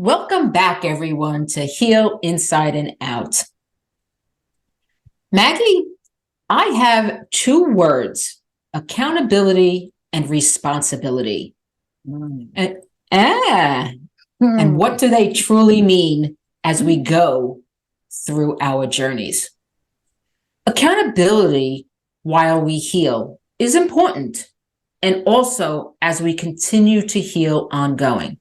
Welcome back, everyone, to Heal Inside and Out. Maggie, I have two words: accountability and responsibility. And, and what do they truly mean as we go through our journeys? Accountability, while we heal, is important, and also as we continue to heal ongoing.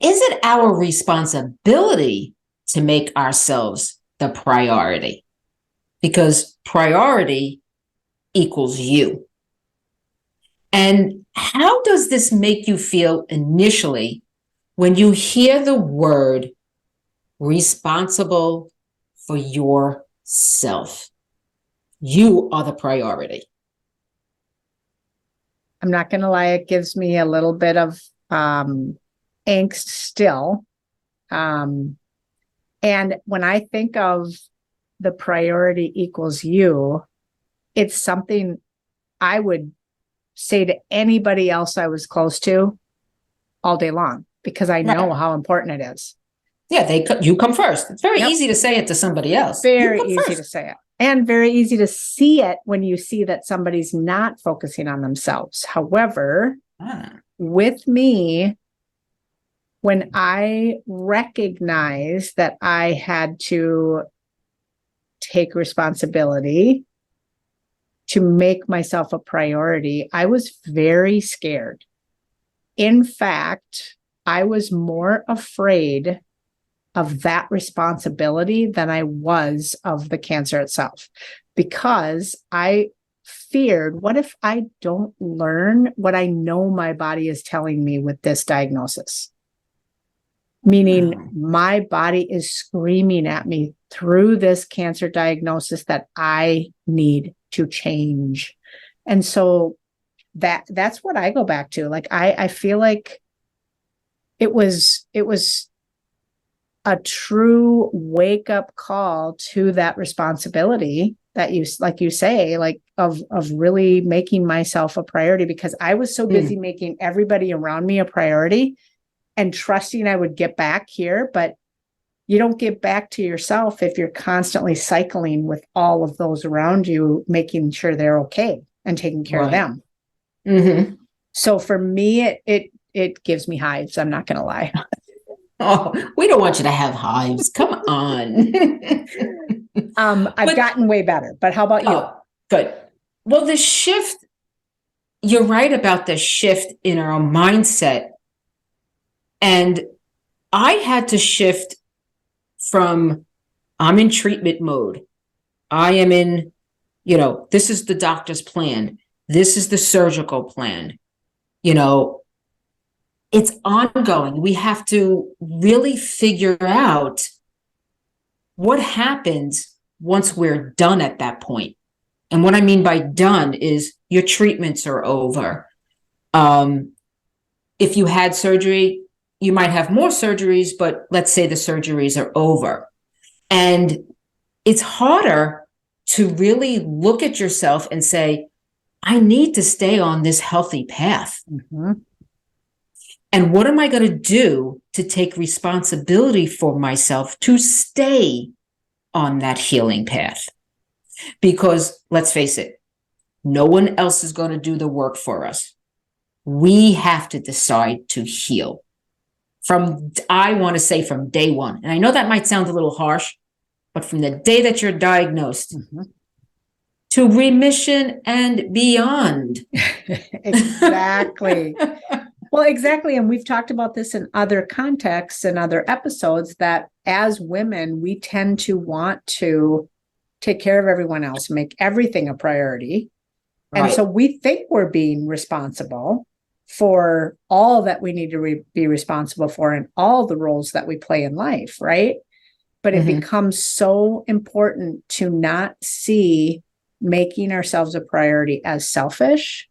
Is it our responsibility to make ourselves the priority? Because priority equals you. And how does this make you feel initially when you hear the word responsible for yourself? You are the priority. I'm not going to lie, it gives me a little bit of angst still. And when I think of the priority equals you, it's something I would say to anybody else I was close to all day long, because I know how important it is. Yeah, you come first. It's very easy to say it to somebody else. Very easy to say it. And very easy to see it when you see that somebody's not focusing on themselves. However, with me, when I recognized that I had to take responsibility to make myself a priority, I was very scared. In fact, I was more afraid of that responsibility than I was of the cancer itself, because I feared, what if I don't learn what I know my body is telling me with this diagnosis? Meaning my body is screaming at me through this cancer diagnosis that I need to change. And so that's what I go back to. Like, I feel like it was a true wake up call to that responsibility that you, like you say, like of really making myself a priority, because I was so busy making everybody around me a priority and trusting I would get back here. But you don't get back to yourself if you're constantly cycling with all of those around you, making sure they're okay and taking care of them. Mm-hmm. So for me, it gives me hives. I'm not going to lie. Oh, we don't want you to have hives. Come on. I've gotten way better, but how about you? Oh, good. Well, the shift, you're right about the shift in our mindset. And I had to shift from, I'm in treatment mode. I am in, this is the doctor's plan. This is the surgical plan. It's ongoing. We have to really figure out what happens once we're done at that point. And what I mean by done is your treatments are over. If you had surgery, you might have more surgeries, but let's say the surgeries are over. And it's harder to really look at yourself and say, I need to stay on this healthy path. Mm-hmm. And what am I going to do to take responsibility for myself to stay on that healing path? Because let's face it, no one else is going to do the work for us. We have to decide to heal. I want to say from day one. And I know that might sound a little harsh, but from the day that you're diagnosed to remission and beyond. Exactly. Well, exactly. And we've talked about this in other contexts and other episodes, that as women, we tend to want to take care of everyone else, make everything a priority. Right. And so we think we're being responsible for all that we need to be responsible for and all the roles that we play in life, right? But it becomes so important to not see making ourselves a priority as selfish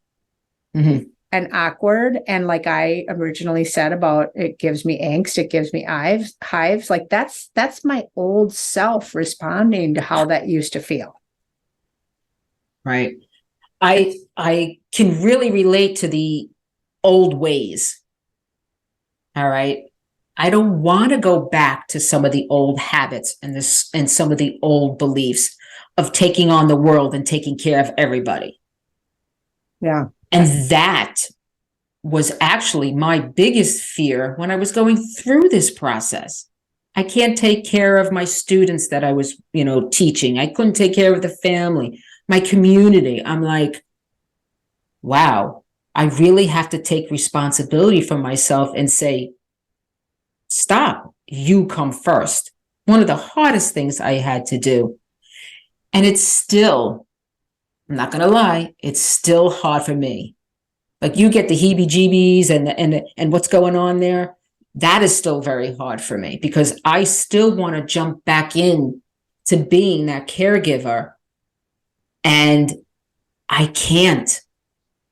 and awkward. And like I originally said about, it gives me angst, it gives me hives. Like that's my old self responding to how that used to feel. Right. I can really relate to the old ways. All right. I don't want to go back to some of the old habits and some of the old beliefs of taking on the world and taking care of everybody. Yeah. And that was actually my biggest fear when I was going through this process. I can't take care of my students that I was, teaching. I couldn't take care of the family, my community. I'm like, wow, I really have to take responsibility for myself and say, stop, you come first. One of the hardest things I had to do. And it's still, I'm not going to lie, it's still hard for me. Like you get the heebie-jeebies and what's going on there. That is still very hard for me because I still want to jump back in to being that caregiver. And I can't.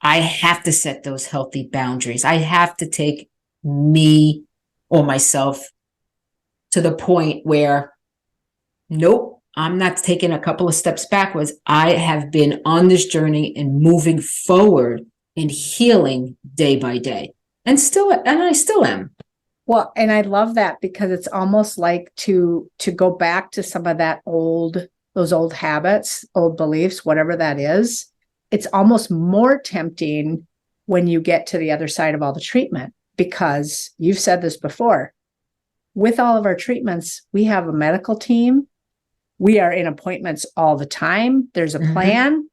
I have to set those healthy boundaries. I have to take me or myself to the point where, nope, I'm not taking a couple of steps backwards. I have been on this journey and moving forward in healing day by day. And I still am. Well, and I love that because it's almost like to go back to some of those old habits, old beliefs, whatever that is. It's almost more tempting when you get to the other side of all the treatment, because you've said this before. With all of our treatments, we have a medical team. We are in appointments all the time. There's a plan.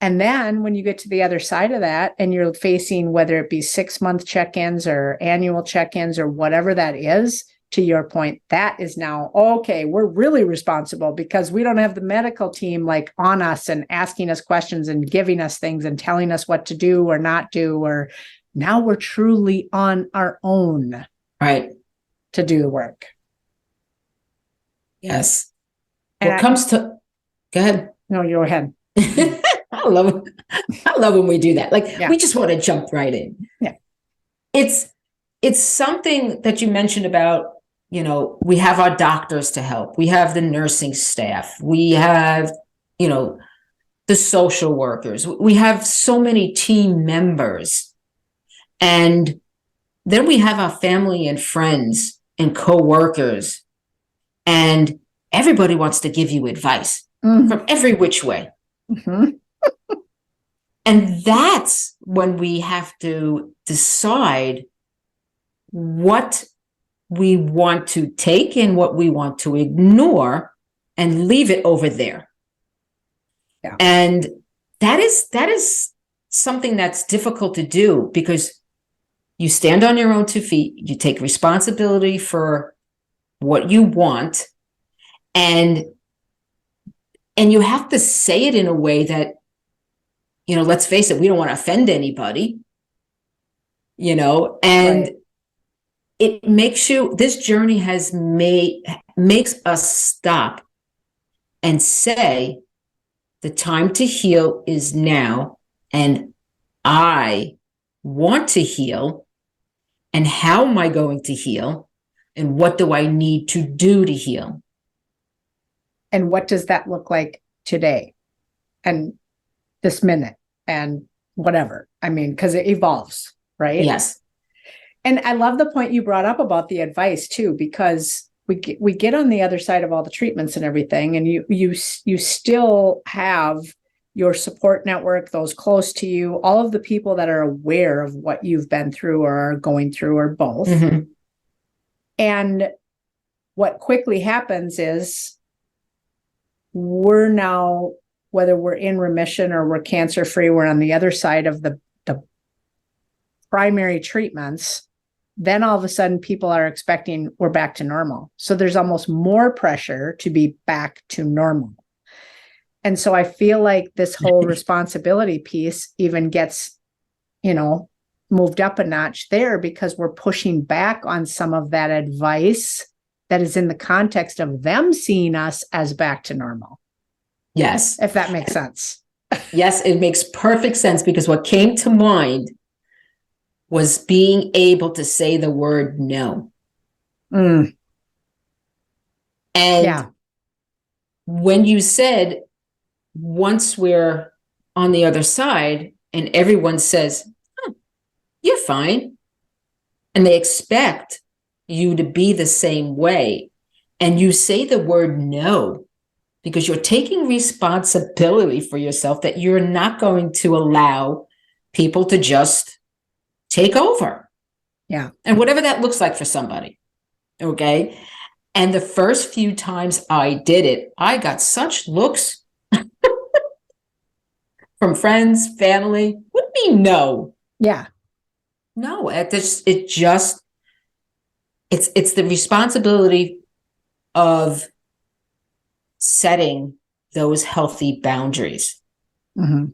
And then when you get to the other side of that and you're facing whether it be 6-month check-ins or annual check-ins or whatever that is, to your point, that is now, okay, we're really responsible because we don't have the medical team like on us and asking us questions and giving us things and telling us what to do or not do, or now we're truly on our own. Right. To do the work. Yes. And go ahead. No, go ahead. I love when we do that. Like we just want to jump right in. Yeah. It's something that you mentioned about, we have our doctors to help. We have the nursing staff. We have, the social workers. We have so many team members. And then we have our family and friends and co-workers. And everybody wants to give you advice from every which way. And that's when we have to decide what we want to take and what we want to ignore and leave it over there. Yeah. And that is something that's difficult to do because you stand on your own 2 feet, you take responsibility for what you want, and you have to say it in a way that, let's face it, we don't want to offend anybody, and right. It makes this journey makes us stop and say, the time to heal is now, and I want to heal, and how am I going to heal, and what do I need to do to heal? And what does that look like today and this minute and whatever? I mean, because it evolves, right? Yes. And I love the point you brought up about the advice too, because we get on the other side of all the treatments and everything, and you still have your support network, those close to you, all of the people that are aware of what you've been through or are going through, or both. And what quickly happens is we're now, whether we're in remission or we're cancer-free, we're on the other side of the primary treatments. Then all of a sudden people are expecting we're back to normal. So there's almost more pressure to be back to normal. And so I feel like this whole responsibility piece even gets, moved up a notch there, because we're pushing back on some of that advice that is in the context of them seeing us as back to normal. Yes. If that makes sense. Yes, it makes perfect sense, because what came to mind was being able to say the word no. And when you said, once we're on the other side and everyone says, you're fine, and they expect you to be the same way. And you say the word no, because you're taking responsibility for yourself, that you're not going to allow people to just take over. Yeah. And whatever that looks like for somebody. Okay. And the first few times I did it, I got such looks from friends, family. What do you mean no? Yeah. No, it's the responsibility of setting those healthy boundaries. Mm-hmm.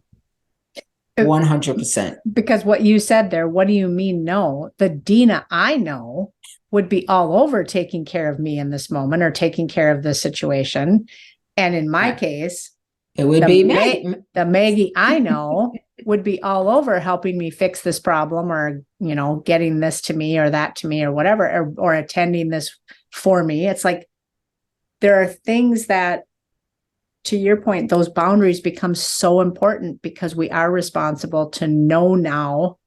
100%. Because what you said there, what do you mean no? The Dina I know would be all over taking care of me in this moment or taking care of this situation. And in my case, it would be Maggie. The Maggie I know would be all over helping me fix this problem, or, getting this to me or that to me or whatever, or attending this for me. It's like, there are things that, to your point, those boundaries become so important because we are responsible to know now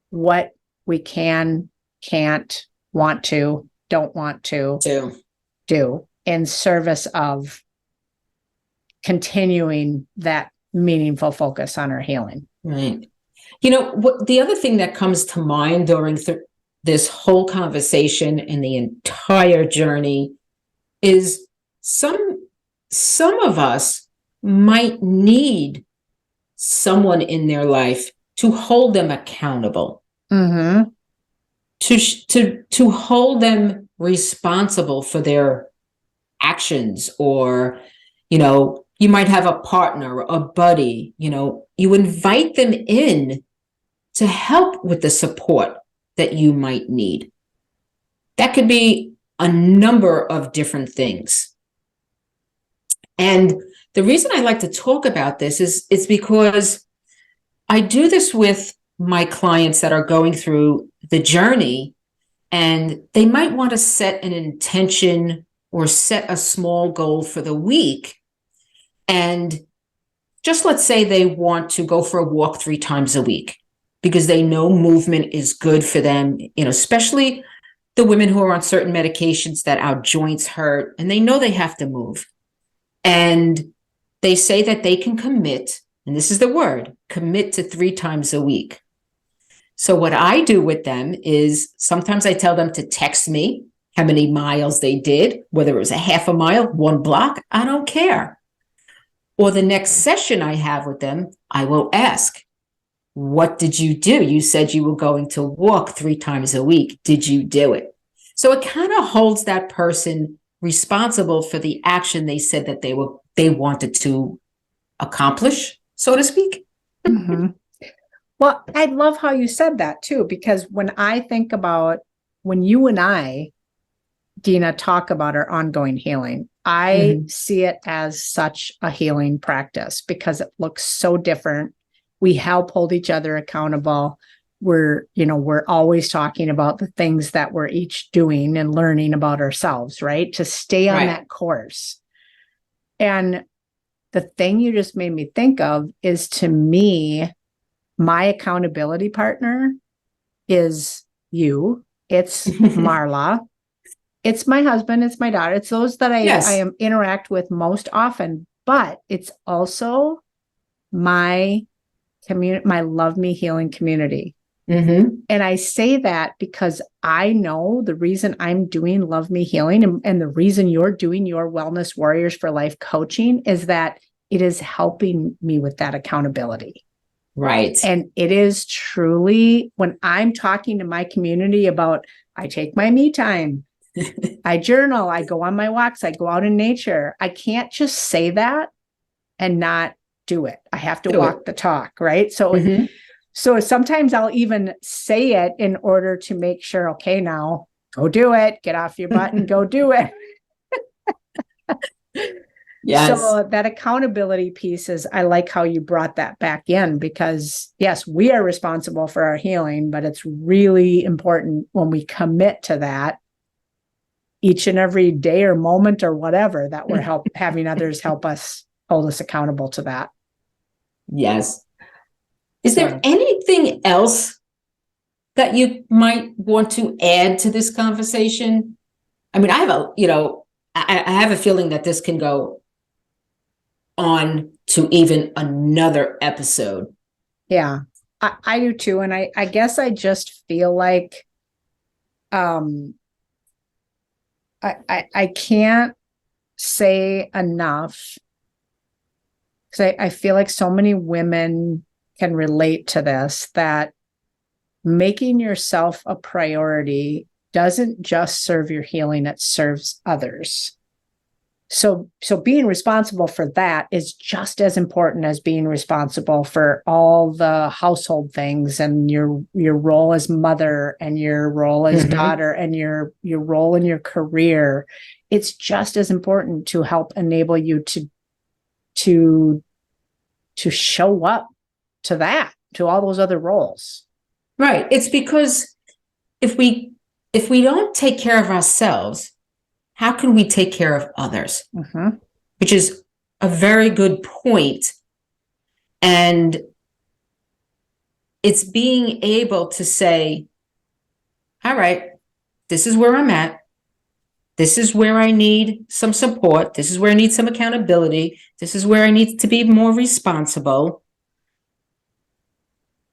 what we can, can't, want to, don't want to do in service of continuing that meaningful focus on our healing. Right. The other thing that comes to mind during this whole conversation and the entire journey is some of us might need someone in their life to hold them accountable, mm-hmm. to hold them responsible for their actions, or you might have a partner, a buddy, you invite them in to help with the support that you might need. That could be a number of different things. And the reason I like to talk about this is it's because I do this with my clients that are going through the journey, and they might want to set an intention or set a small goal for the week. And just let's say they want to go for a walk 3 times a week because they know movement is good for them, especially the women who are on certain medications that our joints hurt, and they know they have to move. And they say that they can commit, and this is the word, commit to 3 times a week. So what I do with them is sometimes I tell them to text me how many miles they did, whether it was a half a mile, 1 block, I don't care. Or the next session I have with them, I will ask, what did you do? You said you were going to walk 3 times a week. Did you do it? So it kind of holds that person responsible for the action they said that they wanted to accomplish, so to speak. Mm-hmm. Well, I love how you said that too, because when I think about when you and I, Dina, talk about our ongoing healing, I see it as such a healing practice because it looks so different. We help hold each other accountable. We're always talking about the things that we're each doing and learning about ourselves, right? To stay on that course. And the thing you just made me think of is, to me, my accountability partner is you. It's Marla. It's my husband. It's my daughter. It's those that I interact with most often, but it's also my Love Me Healing community. Mm-hmm. And I say that because I know the reason I'm doing Love Me Healing and the reason you're doing your Wellness Warriors for Life coaching is that it is helping me with that accountability. Right. And it is truly, when I'm talking to my community about, I take my me time, I journal, I go on my walks, I go out in nature. I can't just say that and not do it. I have to walk the talk, right? So, so sometimes I'll even say it in order to make sure, okay, now go do it, get off your butt and go do it. Yes. So that accountability piece is, I like how you brought that back in, because yes, we are responsible for our healing, but it's really important when we commit to that each and every day or moment or whatever, that we're having others help us hold us accountable to that. Yes. Is there anything else that you might want to add to this conversation? I mean, I have a feeling that this can go on to even another episode. Yeah, I do too. And I guess I just feel like I can't say enough, because I feel like so many women can relate to this, that making yourself a priority doesn't just serve your healing, it serves others. So being responsible for that is just as important as being responsible for all the household things and your role as mother and your role as daughter and your role in your career. It's just as important to help enable you to show up to all those other roles. Right. It's because if we don't take care of ourselves, how can we take care of others? Which is a very good point. And it's being able to say, all right, this is where I'm at. This is where I need some support. This is where I need some accountability. This is where I need to be more responsible.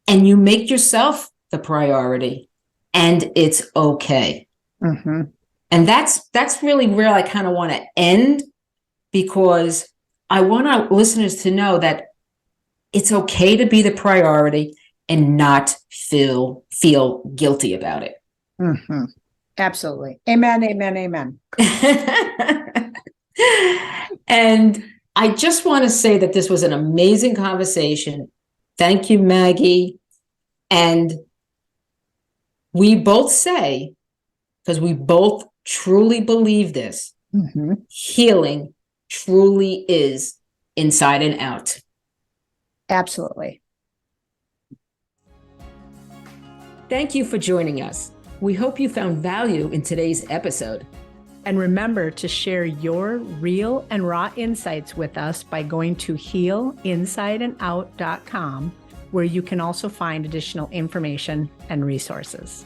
And you make yourself the priority, and it's okay. And that's really where I kind of want to end, because I want our listeners to know that it's okay to be the priority and not feel guilty about it. Absolutely. Amen, amen, amen. And I just want to say that this was an amazing conversation. Thank you, Maggie. And we both say, because we both truly believe this, healing truly is inside and out. Absolutely. Thank you for joining us. We hope you found value in today's episode. And remember to share your real and raw insights with us by going to healinsideandout.com, where you can also find additional information and resources.